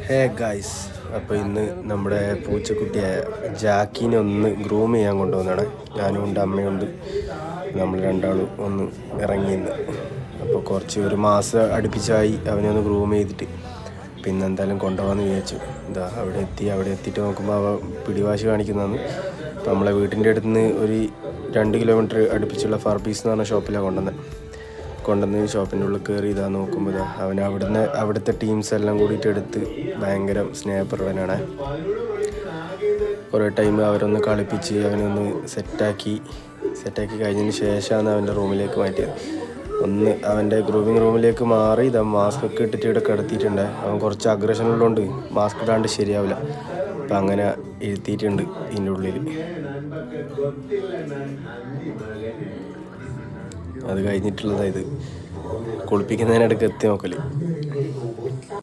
Hey guys, അപ്പോൾ ഇന്ന് നമ്മുടെ പൂച്ചക്കുട്ടിയായ ജാക്കിനെ ഒന്ന് ഗ്രൂം ചെയ്യാൻ കൊണ്ടുവന്നാണ്. ഞാനും ഉണ്ട്, അമ്മയുണ്ട്. നമ്മൾ രണ്ടാളും ഒന്ന് ഇറങ്ങിയിന്ന്. അപ്പോൾ ഒരു മാസം അടുപ്പിച്ചായി അവനെ ഒന്ന് ഗ്രൂം ചെയ്തിട്ട്. പിന്നെ എന്തായാലും കൊണ്ടുപോകാമെന്ന് വിചാരിച്ചു. അവിടെ എത്തിയിട്ട് നോക്കുമ്പോൾ അവ പിടിവാശി കാണിക്കുന്നതാണ്. അപ്പോൾ നമ്മളെ വീട്ടിൻ്റെ അടുത്ത് നിന്ന് ഒരു 2 കിലോമീറ്റർ അടുപ്പിച്ചുള്ള ഫർബീസ് എന്ന് പറഞ്ഞ ഷോപ്പിലാണ് കൊണ്ടുവന്ന് ഷോപ്പിൻ്റെ ഉള്ളിൽ കയറി നോക്കുമ്പോൾ അവൻ അവിടുത്തെ ടീംസ് എല്ലാം കൂടിയിട്ട് എടുത്ത് ഭയങ്കര സ്നേഹപ്രവനാണ്. കുറേ ടൈം അവരൊന്ന് കളിപ്പിച്ച് അവനൊന്ന് സെറ്റാക്കി കഴിഞ്ഞതിന് ശേഷമാണ് അവൻ്റെ റൂമിലേക്ക് മാറ്റിയത്. അവൻ്റെ ഗ്രൂമിങ് റൂമിലേക്ക് മാറി മാസ്ക് ഒക്കെ ഇട്ടിട്ട് ഇവിടെ കിടത്തിയിട്ടുണ്ട്. അവൻ കുറച്ച് അഗ്രഷൻ ഉള്ളതുകൊണ്ട് മാസ്ക് ഇടാണ്ട് ശരിയാവില്ല. അപ്പം അങ്ങനെ ഇരുത്തിയിട്ടുണ്ട് ഇതിൻ്റെ ഉള്ളിൽ. അത് കഴിഞ്ഞിട്ടുള്ളതാണ് ഇത് കുളിപ്പിക്കുന്നതിനിടയ്ക്ക് എത്തി നോക്കല്.